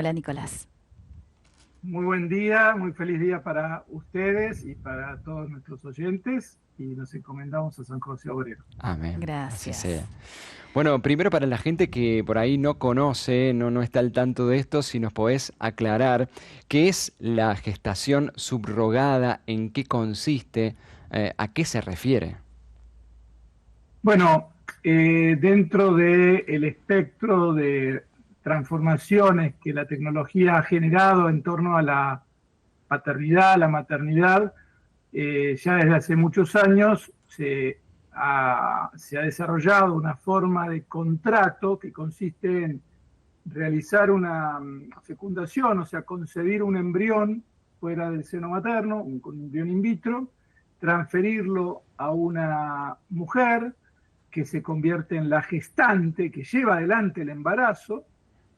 Hola, Nicolás. Muy buen día, muy feliz día para ustedes y para todos nuestros oyentes y nos encomendamos a San José Obrero. Amén, así Gracias. sea. Bueno, primero para la gente que por ahí no conoce, no está al tanto de esto, si nos podés aclarar qué es la gestación subrogada, en qué consiste, a qué se refiere. Bueno, dentro del espectro de transformaciones que la tecnología ha generado en torno a la paternidad, la maternidad, ya desde hace muchos años se ha desarrollado una forma de contrato que consiste en realizar una fecundación, o sea, concebir un embrión fuera del seno materno, un embrión in vitro, transferirlo a una mujer que se convierte en la gestante, que lleva adelante el embarazo,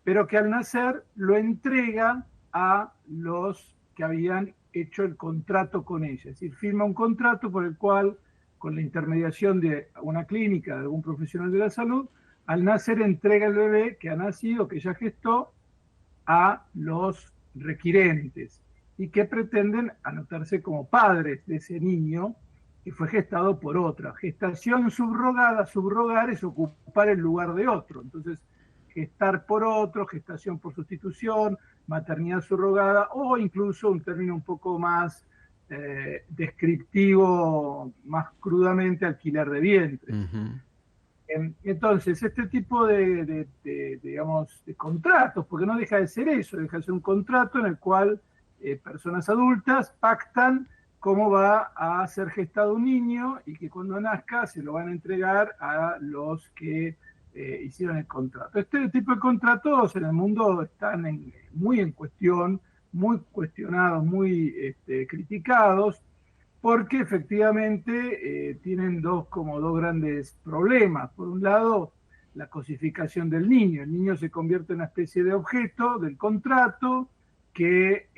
pero que al nacer lo entrega a los que habían hecho el contrato con ella. Es decir, firma un contrato por el cual, con la intermediación de una clínica, de algún profesional de la salud, al nacer entrega el bebé que ha nacido, que ya gestó, a los requirentes y que pretenden anotarse como padres de ese niño que fue gestado por otra. Gestación subrogada, subrogar es ocupar el lugar de otro. Entonces, gestar por otro, gestación por sustitución, maternidad subrogada o incluso un término un poco más descriptivo, más crudamente, alquiler de vientres. Ujú. Entonces, este tipo digamos, de contratos, porque no deja de ser eso, deja de ser un contrato en el cual personas adultas pactan cómo va a ser gestado un niño y que cuando nazca se lo van a entregar a los que hicieron el contrato. Este tipo de contratos en el mundo están muy en cuestión, muy cuestionados, muy criticados, porque efectivamente tienen como dos grandes problemas. Por un lado, la cosificación del niño. El niño se convierte en una especie de objeto del contrato que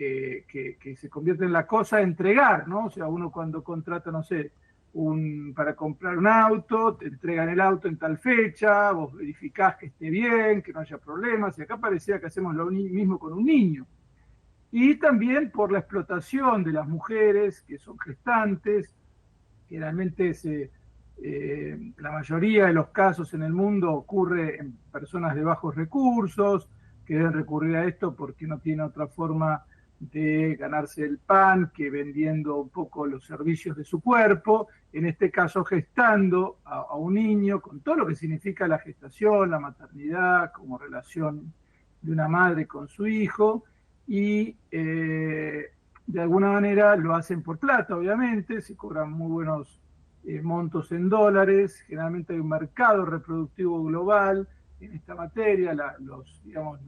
se convierte en la cosa a entregar, ¿no? O sea, uno cuando contrata, no sé, para comprar un auto, te entregan el auto en tal fecha, vos verificás que esté bien, que no haya problemas, y acá parecía que hacemos lo mismo con un niño. Y también por la explotación de las mujeres que son gestantes. Generalmente la mayoría de los casos en el mundo ocurre en personas de bajos recursos, que deben recurrir a esto porque no tienen otra forma de ganarse el pan que vendiendo un poco los servicios de su cuerpo, en este caso gestando a un niño, con todo lo que significa la gestación, la maternidad, como relación de una madre con su hijo, y de alguna manera lo hacen por plata, obviamente, se cobran muy buenos montos en dólares, generalmente hay un mercado reproductivo global en esta materia, digamos,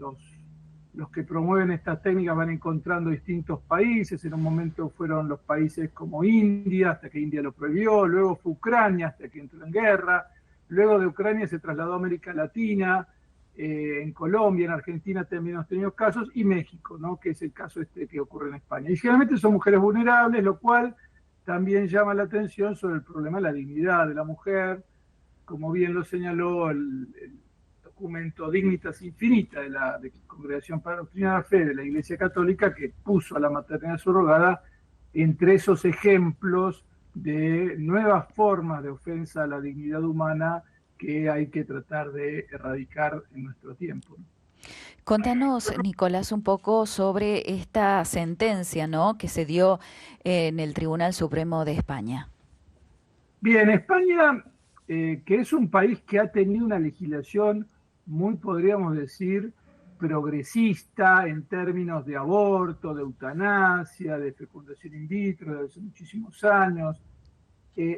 los que promueven estas técnicas van encontrando distintos países, en un momento fueron los países como India, hasta que India lo prohibió, luego fue Ucrania, hasta que entró en guerra, luego de Ucrania se trasladó a América Latina, en Colombia, en Argentina también hemos tenido casos, y México, ¿no? Que es el caso que ocurre en España. Y generalmente son mujeres vulnerables, lo cual también llama la atención sobre el problema de la dignidad de la mujer, como bien lo señaló el documento Dignitas Infinita de la Congregación para la Doctrina de la Fe de la Iglesia Católica, que puso a la maternidad subrogada entre esos ejemplos de nuevas formas de ofensa a la dignidad humana que hay que tratar de erradicar en nuestro tiempo. Contanos, Nicolás, un poco sobre esta sentencia, ¿no?, que se dio en el Tribunal Supremo de España. Bien, España, que es un país que ha tenido una legislación muy, podríamos decir, progresista en términos de aborto, de eutanasia, de fecundación in vitro, desde hace muchísimos años.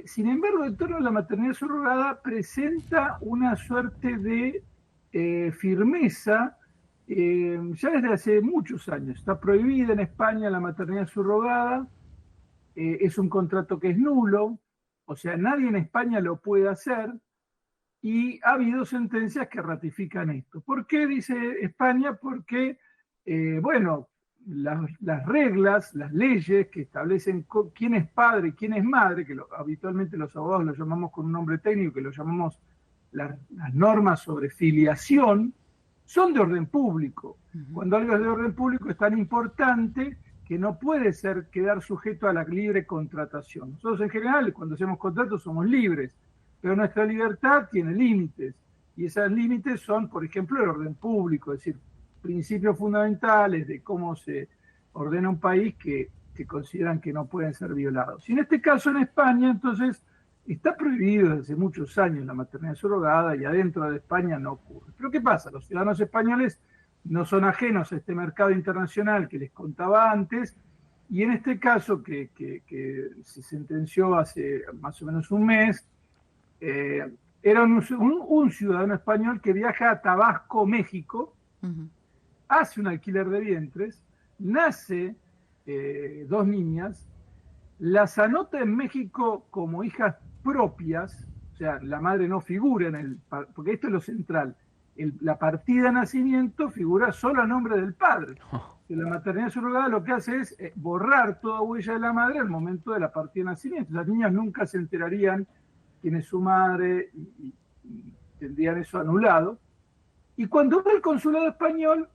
Sin embargo, en torno a la maternidad subrogada presenta una suerte de firmeza ya desde hace muchos años. Está prohibida en España la maternidad subrogada, es un contrato que es nulo, o sea, nadie en España lo puede hacer, y ha habido sentencias que ratifican esto. ¿Por qué dice España? Porque, bueno, las reglas, las leyes que establecen quién es padre y quién es madre, que habitualmente los abogados lo llamamos con un nombre técnico, que lo llamamos las normas sobre filiación, son de orden público. Ujú. Cuando algo es de orden público es tan importante que no puede quedar sujeto a la libre contratación. Nosotros en general, cuando hacemos contratos, somos libres, pero nuestra libertad tiene límites, y esos límites son, por ejemplo, el orden público, es decir, principios fundamentales de cómo se ordena un país que consideran que no pueden ser violados. Y en este caso, en España, entonces, está prohibido desde hace muchos años la maternidad subrogada, y adentro de España no ocurre. Pero ¿qué pasa? Los ciudadanos españoles no son ajenos a este mercado internacional que les contaba antes, y en este caso que se sentenció hace más o menos un mes, era un ciudadano español que viaja a Tabasco, México, Ujú. hace un alquiler de vientres, nace 2 niñas, las anota en México como hijas propias, o sea, la madre no figura porque esto es lo central, la partida de nacimiento figura solo a nombre del padre. Que la maternidad subrogada lo que hace es borrar toda huella de la madre al momento de la partida de nacimiento. Las niñas nunca se enterarían quién es su madre y tendrían eso anulado. Y cuando va el consulado español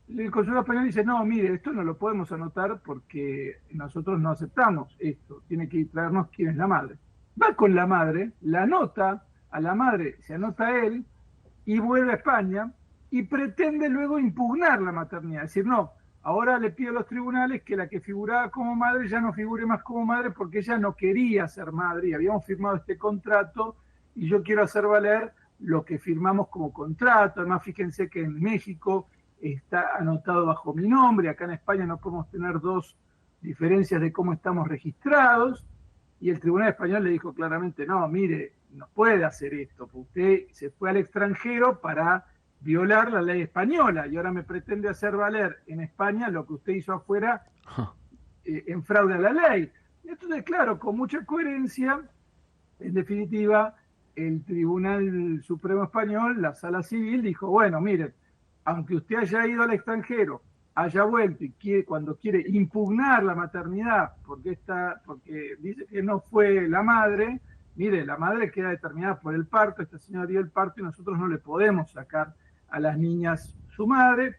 dice, no, mire, esto no lo podemos anotar porque nosotros no aceptamos esto, tiene que traernos quién es la madre. Va con la madre, la anota a la madre, se anota a él, y vuelve a España y pretende luego impugnar la maternidad. Es decir, no, ahora le pido a los tribunales que la que figuraba como madre ya no figure más como madre porque ella no quería ser madre y habíamos firmado este contrato y yo quiero hacer valer lo que firmamos como contrato. Además, fíjense que en México está anotado bajo mi nombre, acá en España no podemos tener 2 diferencias de cómo estamos registrados, y el Tribunal Español le dijo claramente, no, mire, no puede hacer esto, porque usted se fue al extranjero para violar la ley española, y ahora me pretende hacer valer en España lo que usted hizo afuera en fraude a la ley. Entonces, claro, con mucha coherencia, en definitiva, el Tribunal Supremo Español, la Sala Civil, dijo, bueno, mire, aunque usted haya ido al extranjero, haya vuelto y cuando quiere impugnar la maternidad porque dice que no fue la madre, mire, la madre queda determinada por el parto, esta señora dio el parto y nosotros no le podemos sacar a las niñas su madre,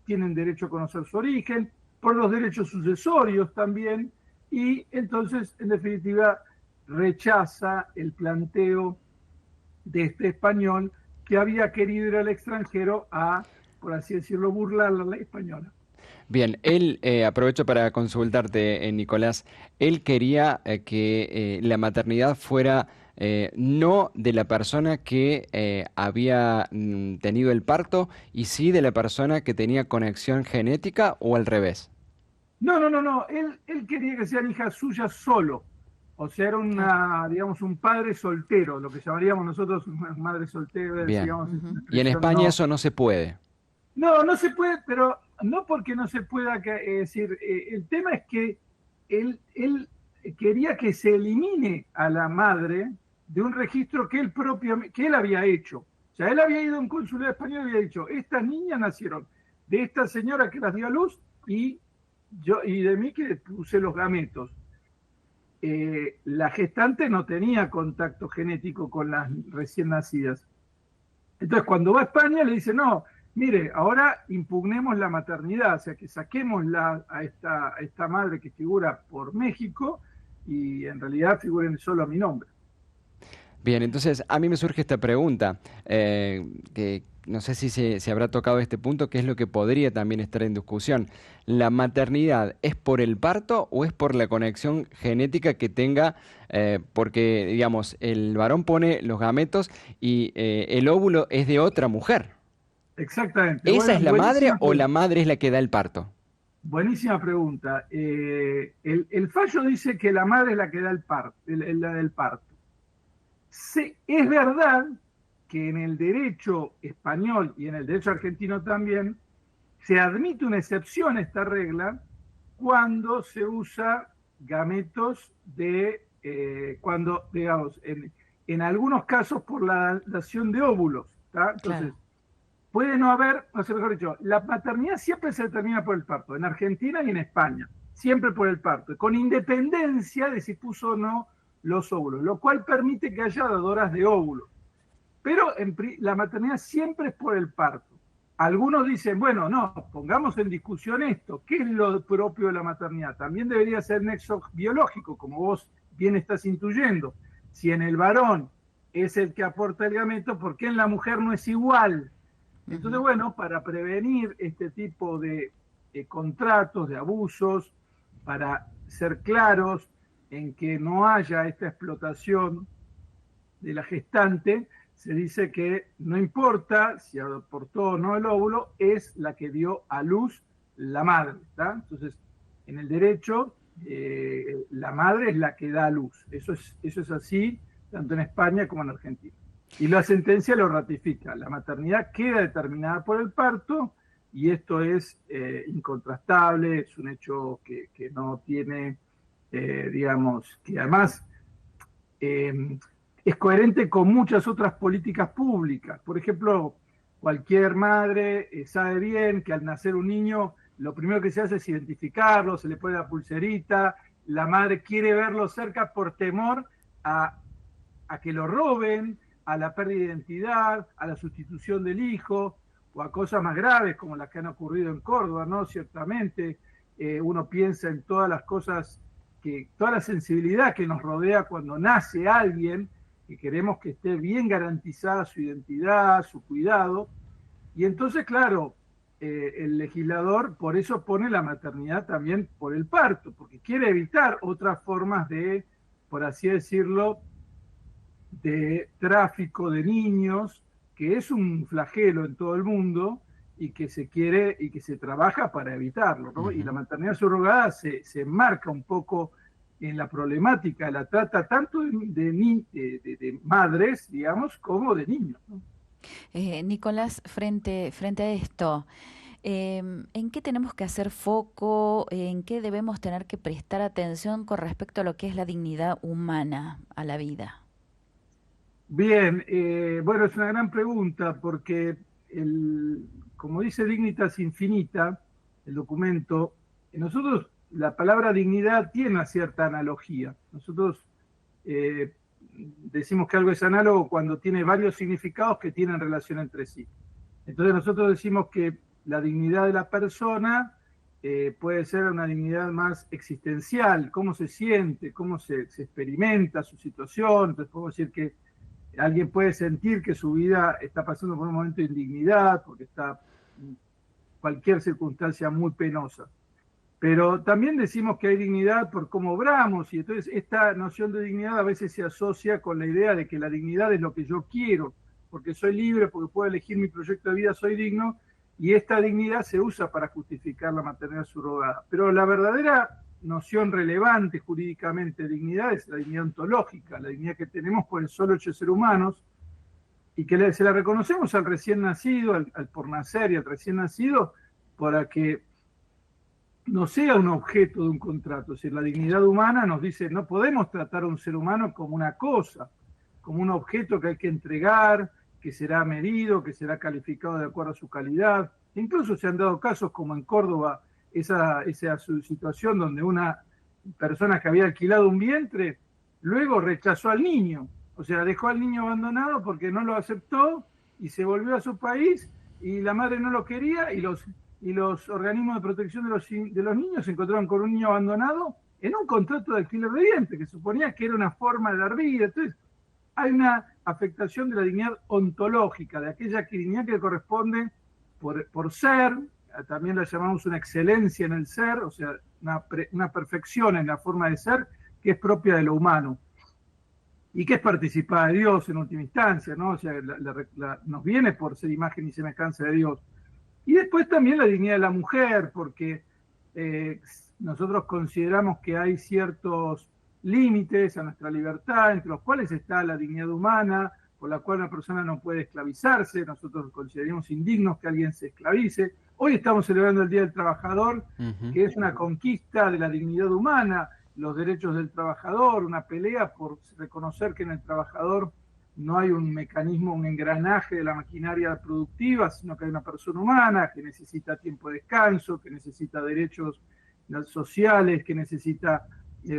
tienen derecho a conocer su origen, por los derechos sucesorios también, y entonces, en definitiva, rechaza el planteo de este español que había querido ir al extranjero a, por así decirlo, burlar la ley española. Bien, él, aprovecho para consultarte, Nicolás, él quería que la maternidad fuera no de la persona que había tenido el parto y sí de la persona que tenía conexión genética o al revés. No. Él quería que sean hijas suyas solo. O sea, Claro. era digamos, un padre soltero, lo que llamaríamos nosotros una madre soltera, Bien. digamos, es una Ujú. Y en expresión España no. eso no se puede. No se puede, pero no porque no se pueda, decir, el tema es que él quería que se elimine a la madre de un registro que él había hecho. O sea, él había ido a un consulado español y había dicho, estas niñas nacieron de esta señora que las dio a luz y de mí que puse los gametos. La gestante no tenía contacto genético con las recién nacidas. Entonces, cuando va a España, le dice, no, mire, ahora impugnemos la maternidad, o sea, que saquemos a esta madre que figura por México y en realidad figuren solo a mi nombre. Bien, entonces a mí me surge esta pregunta, que no sé si se habrá tocado este punto, que es lo que podría también estar en discusión. ¿La maternidad es por el parto o es por la conexión genética que tenga? Porque, digamos, el varón pone los gametos y el óvulo es de otra mujer. Exactamente, ¿Esa es la madre buenísima o la pregunta. madre es la que da el parto? Buenísima pregunta. El fallo dice que la madre es la que da la del parto. Sí, es verdad que en el derecho español y en el derecho argentino también se admite una excepción a esta regla cuando se usa gametos cuando, digamos, en algunos casos por la dación de óvulos, ¿tá? Entonces, Claro. puede no haber, o sea, mejor dicho, la paternidad siempre se determina por el parto, en Argentina y en España, siempre por el parto, con independencia de si puso o no los óvulos, lo cual permite que haya dadoras de óvulos. Pero la maternidad siempre es por el parto. algunos dicen, bueno, no, pongamos en discusión esto, ¿qué es lo propio de la maternidad? También debería ser nexo biológico, como vos bien estás intuyendo. Si en el varón es el que aporta el gameto, ¿por qué en la mujer no es igual? Entonces, Ujú. bueno, para prevenir este tipo de contratos, de abusos, para ser claros en que no haya esta explotación de la gestante, se dice que no importa si aportó o no el óvulo, es la que dio a luz la madre. ¿Tá? Entonces, en el derecho, la madre es la que da a luz. Eso es así, tanto en España como en Argentina. Y la sentencia lo ratifica. La maternidad queda determinada por el parto y esto es incontrastable, es un hecho que no tiene, digamos, que además eh, es coherente con muchas otras políticas públicas. Por ejemplo, cualquier madre sabe bien que al nacer un niño, lo primero que se hace es identificarlo, se le pone la pulserita, la madre quiere verlo cerca por temor a, a que lo roben, a la pérdida de identidad, a la sustitución del hijo, o a cosas más graves como las que han ocurrido en Córdoba, ¿no? Ciertamente, uno piensa en todas las cosas toda la sensibilidad que nos rodea cuando nace alguien, que queremos que esté bien garantizada su identidad, su cuidado, y entonces, claro, el legislador por eso pone la maternidad también por el parto, porque quiere evitar otras formas de, por así decirlo, de tráfico de niños, que es un flagelo en todo el mundo y que se quiere y que se trabaja para evitarlo, ¿no? Y la Ujú. maternidad subrogada se enmarca un poco en la problemática, la trata tanto de madres, digamos, como de niños, ¿no? Nicolás, frente a esto, ¿en qué tenemos que hacer foco? ¿En qué debemos tener que prestar atención con respecto a lo que es la dignidad humana a la vida? Bien, bueno, es una gran pregunta porque, como dice Dignitas Infinita, el documento, nosotros la palabra dignidad tiene una cierta analogía. Nosotros eh, decimos que algo es análogo cuando tiene varios significados que tienen relación entre sí. Entonces nosotros decimos que la dignidad de la persona puede ser una dignidad más existencial, cómo se siente, cómo se experimenta su situación. Entonces podemos decir que alguien puede sentir que su vida está pasando por un momento de indignidad, porque está en cualquier circunstancia muy penosa. Pero también decimos que hay dignidad por cómo obramos, y entonces esta noción de dignidad a veces se asocia con la idea de que la dignidad es lo que yo quiero, porque soy libre, porque puedo elegir mi proyecto de vida, soy digno, y esta dignidad se usa para justificar la maternidad subrogada. Pero la verdadera noción relevante jurídicamente de dignidad es la dignidad ontológica, la dignidad que tenemos por el solo hecho de ser humanos, y que se la reconocemos al recién nacido, al por nacer y al recién nacido, para que no sea un objeto de un contrato. Es decir, la Claro. dignidad humana nos dice, no podemos tratar a un ser humano como una cosa, como un objeto que hay que entregar, que será medido, que será calificado de acuerdo a su calidad. Incluso se han dado casos como en Córdoba, esa situación donde una persona que había alquilado un vientre, luego rechazó al niño. O sea, dejó al niño abandonado porque no lo aceptó y se volvió a su país y la madre no lo quería y los organismos de protección de los niños se encontraron con un niño abandonado en un contrato de alquiler de vientre, que suponía que era una forma de dar vida. Entonces, hay una afectación de la dignidad ontológica, de aquella dignidad que corresponde por ser, también la llamamos una excelencia en el ser, o sea, una perfección en la forma de ser que es propia de lo humano y que es participada de Dios en última instancia, ¿no? O sea, nos viene por ser imagen y semejanza de Dios. Y después también la dignidad de la mujer, porque eh, nosotros consideramos que hay ciertos límites a nuestra libertad, entre los cuales está la dignidad humana, por la cual una persona no puede esclavizarse. Nosotros consideramos indignos que alguien se esclavice. Hoy estamos celebrando el Día del Trabajador, Ujú. que es una conquista de la dignidad humana, los derechos del trabajador, una pelea por reconocer que en el trabajador no hay un mecanismo, un engranaje de la maquinaria productiva, sino que hay una persona humana que necesita tiempo de descanso, que necesita derechos sociales, que necesita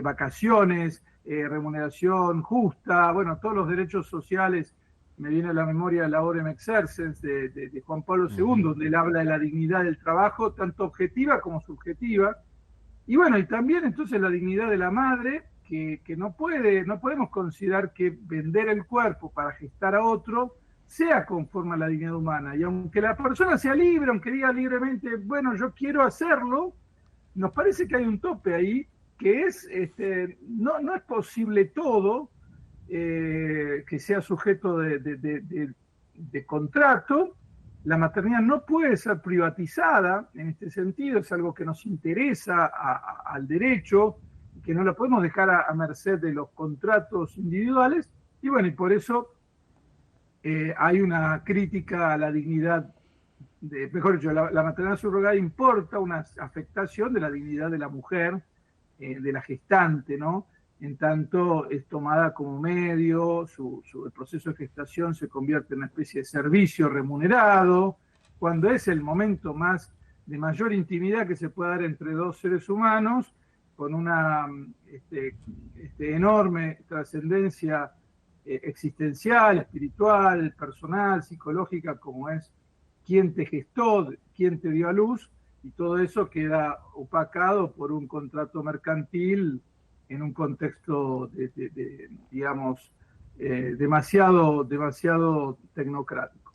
vacaciones, remuneración justa, bueno, todos los derechos sociales me viene a la memoria la Orem Exercens de Juan Pablo II, donde él habla de la dignidad del trabajo, tanto objetiva como subjetiva. Y bueno, y también entonces la dignidad de la madre, que no podemos considerar que vender el cuerpo para gestar a otro sea conforme a la dignidad humana. Y aunque la persona sea libre, aunque diga libremente, bueno, yo quiero hacerlo, nos parece que hay un tope ahí, que es, no es posible todo, que sea sujeto de contrato. La maternidad no puede ser privatizada en este sentido, es algo que nos interesa al derecho, que no la podemos dejar a merced de los contratos individuales, y bueno, y por eso hay una crítica a la dignidad, mejor dicho, la maternidad subrogada importa una afectación de la dignidad de la mujer, de la gestante, ¿no? En tanto es tomada como medio, el proceso de gestación se convierte en una especie de servicio remunerado, cuando es el momento de mayor intimidad que se puede dar entre dos seres humanos, con una enorme trascendencia existencial, espiritual, personal, psicológica, como es quién te gestó, quién te dio a luz, y todo eso queda opacado por un contrato mercantil en un contexto, digamos, demasiado tecnocrático.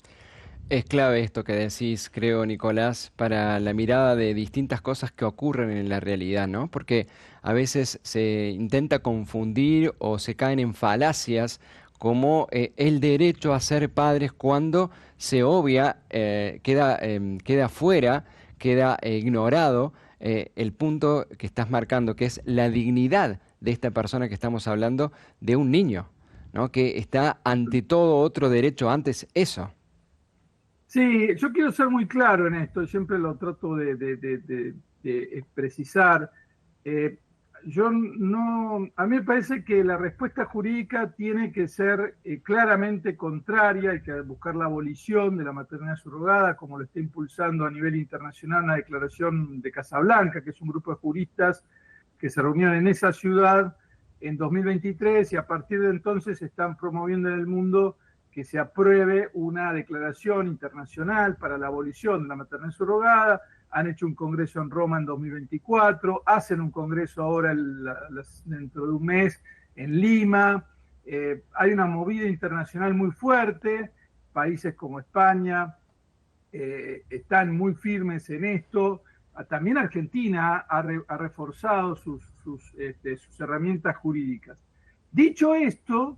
Es clave esto que decís, creo, Nicolás, para la mirada de distintas cosas que ocurren en la realidad, ¿no? Porque a veces se intenta confundir o se caen en falacias como el derecho a ser padres cuando se obvia, queda fuera, queda ignorado el punto que estás marcando, que es la dignidad de esta persona que estamos hablando, de un niño, ¿no? Que está ante todo otro derecho antes eso. Sí, yo quiero ser muy claro en esto, siempre lo trato de precisar. A mí me parece que la respuesta jurídica tiene que ser claramente contraria, hay que buscar la abolición de la maternidad subrogada, como lo está impulsando a nivel internacional una declaración de Casablanca, que es un grupo de juristas que se reunieron en esa ciudad en 2023 y a partir de entonces están promoviendo en el mundo que se apruebe una declaración internacional para la abolición de la maternidad subrogada. Han hecho un congreso en Roma en 2024, hacen un congreso ahora dentro de un mes en Lima. Hay una movida internacional muy fuerte, países como España están muy firmes en esto. También Argentina ha reforzado sus herramientas jurídicas. Dicho esto,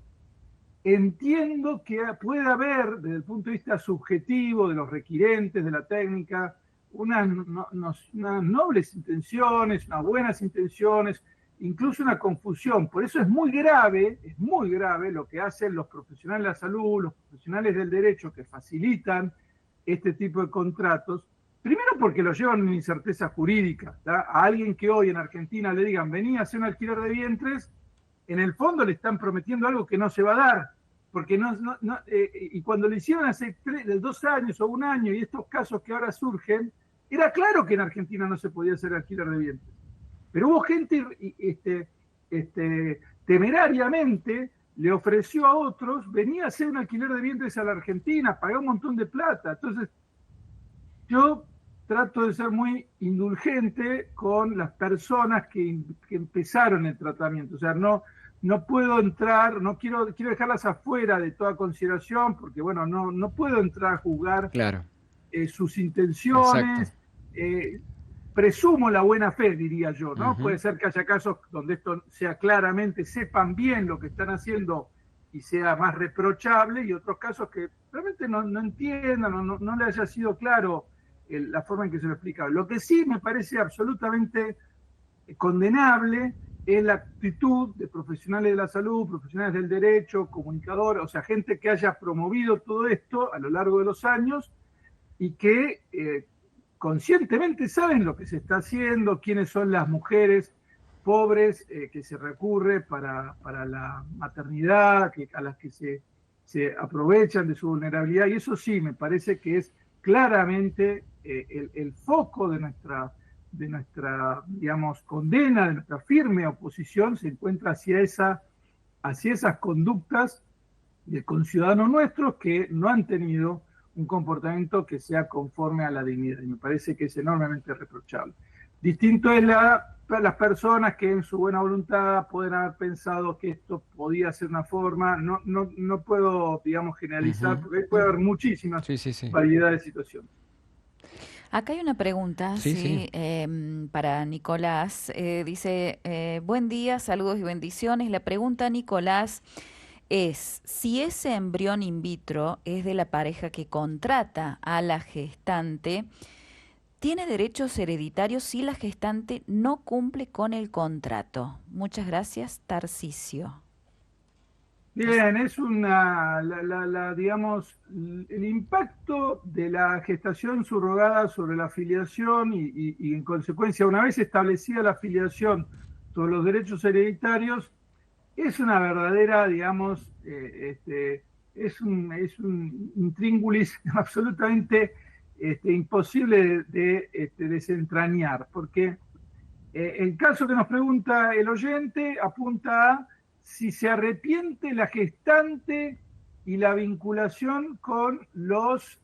entiendo que puede haber, desde el punto de vista subjetivo de los requirentes de la técnica, unas nobles intenciones, unas buenas intenciones, incluso una confusión. Por eso es muy grave lo que hacen los profesionales de la salud, los profesionales del derecho que facilitan este tipo de contratos. Primero porque lo llevan una incerteza jurídica. A alguien que hoy en Argentina le digan, vení a hacer un alquiler de vientres, en el fondo le están prometiendo algo que no se va a dar, porque y cuando lo hicieron hace 2 años o 1 año, y estos casos que ahora surgen, era claro que en Argentina no se podía hacer alquiler de vientres. Pero hubo gente temerariamente le ofreció a otros, venía a hacer un alquiler de vientres a la Argentina, pagó un montón de plata. Entonces, yo trato de ser muy indulgente con las personas que empezaron el tratamiento. O sea, no puedo entrar, quiero dejarlas afuera de toda consideración, porque bueno, no puedo entrar a juzgar Claro. Sus intenciones. Presumo la buena fe, diría yo, ¿no? Puede ser que haya casos donde esto sea claramente, sepan bien lo que están haciendo y sea más reprochable, y otros casos que realmente no entiendan, no le haya sido claro la forma en que se lo explicaba. Lo que sí me parece absolutamente condenable es la actitud de profesionales de la salud, profesionales del derecho, comunicadores, o sea, gente que haya promovido todo esto a lo largo de los años y que conscientemente saben lo que se está haciendo, quiénes son las mujeres pobres que se recurre para la maternidad, a las que se aprovechan de su vulnerabilidad, y eso sí me parece que es claramente el foco de nuestra, digamos, condena, de nuestra firme oposición, se encuentra hacia esas conductas de conciudadanos nuestros que no han tenido un comportamiento que sea conforme a la dignidad. Y me parece que es enormemente reprochable. Distinto es las personas que en su buena voluntad pueden haber pensado que esto podía ser una forma. No puedo, digamos, generalizar, Ujú. porque puede haber muchísimas Sí, sí, sí. variedades de situaciones. Acá hay una pregunta, Sí, sí. sí, para Nicolás. Dice, buen día, saludos y bendiciones. La pregunta, Nicolás, es si ese embrión in vitro es de la pareja que contrata a la gestante, ¿tiene derechos hereditarios si la gestante no cumple con el contrato? Muchas gracias, Tarcisio. Bien, es digamos, el impacto de la gestación subrogada sobre la filiación y en consecuencia, una vez establecida la filiación sobre los derechos hereditarios, es una verdadera, digamos, es un intríngulis absolutamente imposible de desentrañar, porque el caso que nos pregunta el oyente apunta a si se arrepiente la gestante y la vinculación con los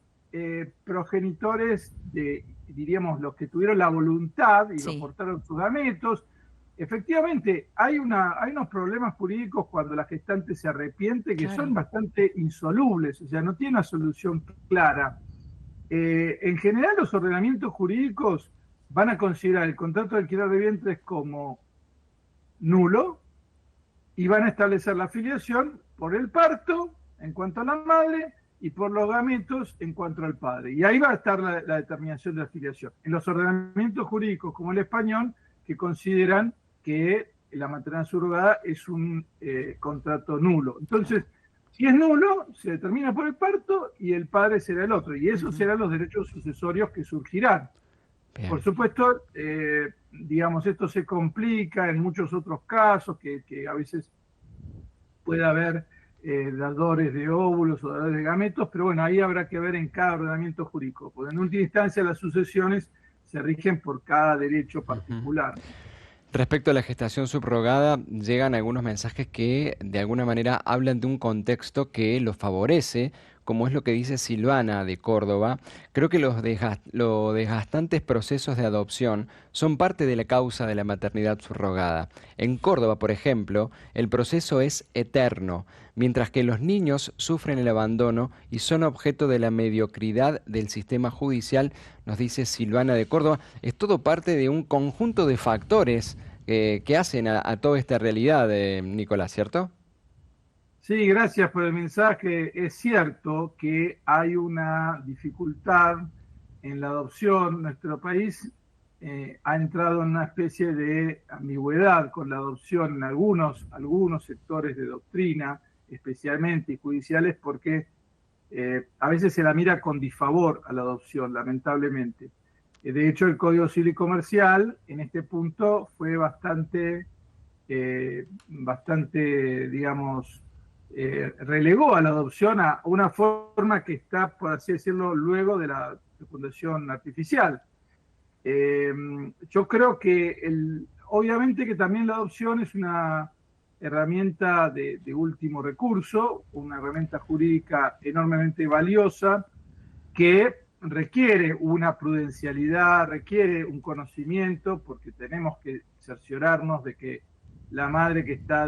progenitores diríamos, los que tuvieron la voluntad y lo Sí, portaron sus gametos. Efectivamente, hay unos problemas jurídicos cuando la gestante se arrepiente que son claro. bastante insolubles, o sea, no tiene una solución clara. En general, los ordenamientos jurídicos van a considerar el contrato de alquiler de vientres como nulo y van a establecer la filiación por el parto en cuanto a la madre y por los gametos en cuanto al padre. Y ahí va a estar la determinación de la filiación. En los ordenamientos jurídicos como el español, que consideran que la maternidad subrogada es un contrato nulo. Entonces, si es nulo, se determina por el parto y el padre será el otro. Y esos Ujú. serán los derechos sucesorios que surgirán. Por Bien. supuesto, digamos, esto se complica en muchos otros casos, que a veces puede haber dadores de óvulos o dadores de gametos, pero bueno, ahí habrá que ver en cada ordenamiento jurídico, porque en última instancia las sucesiones se rigen por cada derecho Ujú. particular. Respecto a la gestación subrogada, llegan algunos mensajes que de alguna manera hablan de un contexto que lo favorece, como es lo que dice Silvana de Córdoba. Creo que los desgastantes procesos de adopción son parte de la causa de la maternidad subrogada. En Córdoba, por ejemplo, el proceso es eterno, mientras que los niños sufren el abandono y son objeto de la mediocridad del sistema judicial, nos dice Silvana de Córdoba. Es todo parte de un conjunto de factores que hacen a toda esta realidad, Nicolás, ¿cierto? Sí, gracias por el mensaje. Es cierto que hay una dificultad en la adopción. Nuestro país ha entrado en una especie de ambigüedad con la adopción en algunos sectores de doctrina, especialmente y judiciales, porque a veces se la mira con disfavor a la adopción, lamentablemente. De hecho, el Código Civil y Comercial en este punto fue bastante, digamos, relegó a la adopción a una forma que está, por así decirlo, luego de la fecundación artificial. Eh, yo creo que obviamente que también la adopción es una herramienta de último recurso, una herramienta jurídica enormemente valiosa que requiere una prudencialidad, requiere un conocimiento, porque tenemos que cerciorarnos de que la madre que está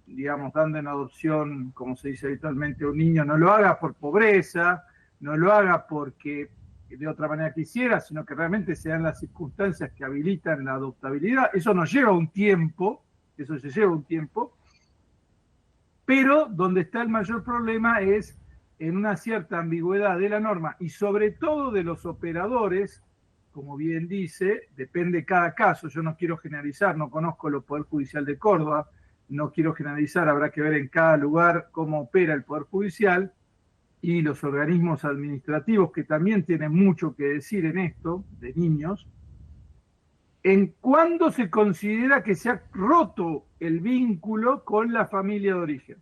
digamos, dando en adopción, como se dice habitualmente, a un niño, no lo haga por pobreza, no lo haga porque de otra manera quisiera, sino que realmente sean las circunstancias que habilitan la adoptabilidad. Eso nos lleva un tiempo, eso se lleva un tiempo, pero donde está el mayor problema es en una cierta ambigüedad de la norma y sobre todo de los operadores, como bien dice, depende cada caso. Yo no quiero generalizar, no conozco el Poder Judicial de Córdoba, no quiero generalizar, habrá que ver en cada lugar cómo opera el Poder Judicial y los organismos administrativos que también tienen mucho que decir en esto, de niños, en cuándo se considera que se ha roto el vínculo con la familia de origen.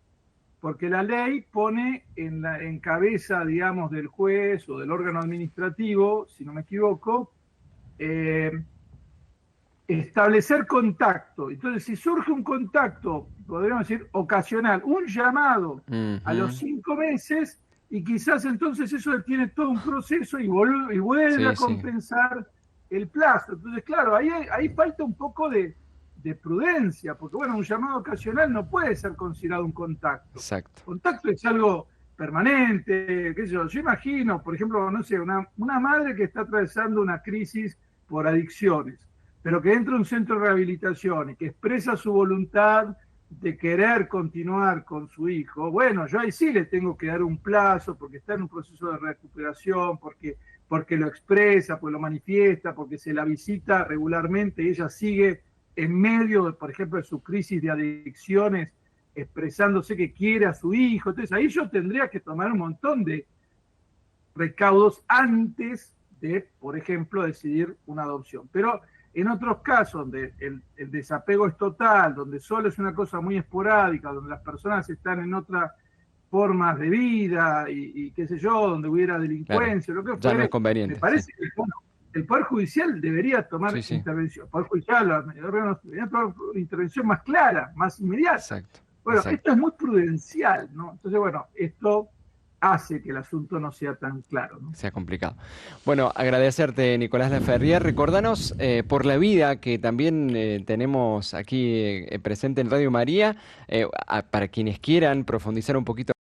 Porque la ley pone en cabeza, digamos, del juez o del órgano administrativo, si no me equivoco, establecer contacto. Entonces, si surge un contacto, podríamos decir ocasional, un llamado a los 5 meses, y quizás entonces eso tiene todo un proceso y vuelve a compensar el plazo. Entonces, claro, ahí falta un poco de prudencia, porque bueno, un llamado ocasional no puede ser considerado un contacto. Exacto. Contacto es algo permanente, qué sé yo. Yo imagino, por ejemplo, no sé, una madre que está atravesando una crisis por adicciones, pero que entra a un centro de rehabilitación y que expresa su voluntad de querer continuar con su hijo, bueno, yo ahí sí le tengo que dar un plazo, porque está en un proceso de recuperación, porque lo expresa, porque lo manifiesta, porque se la visita regularmente y ella sigue en medio, por ejemplo, de su crisis de adicciones, expresándose que quiere a su hijo. Entonces ahí yo tendría que tomar un montón de recaudos antes de, por ejemplo, decidir una adopción. Pero en otros casos, donde el desapego es total, donde solo es una cosa muy esporádica, donde las personas están en otras formas de vida y qué sé yo, donde hubiera delincuencia, claro, lo que ya fuera, no es conveniente. me parece que el Poder Judicial debería tomar intervención. El Poder Judicial debería tomar una intervención más clara, más inmediata. Exacto. Bueno, esto es muy prudencial, ¿no? Entonces, bueno, esto hace que el asunto no sea tan claro, ¿no? Sea complicado. Bueno, agradecerte, Nicolás Laferrière. Recordanos por la vida que también tenemos aquí presente en Radio María, para quienes quieran profundizar un poquito